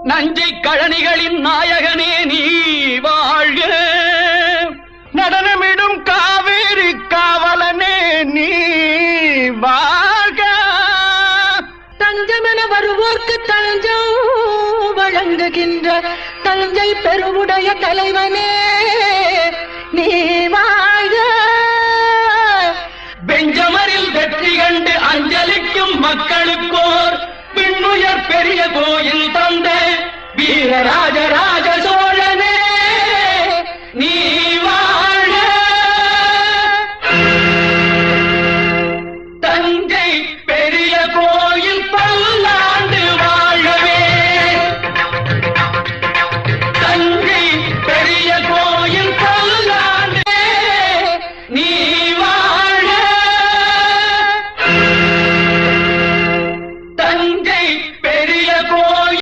நஞ்சை கழனிகளின் நாயகனே நீ வாழ்க. நடனமிடும் காவேரி காவலனே நீ வாழ்க. தஞ்சமென வருவோர்க்கு தஞ்சம் வழங்குகின்ற தஞ்சை பெருவுடைய தலைவனே நீ வாழ்க. பெஞ்சமரில் வெற்றி கண்டு அஞ்சலிக்கும் மக்களுக்கோர் விண்ணுயர் பெரிய கோயில் தந்த வீரராஜரா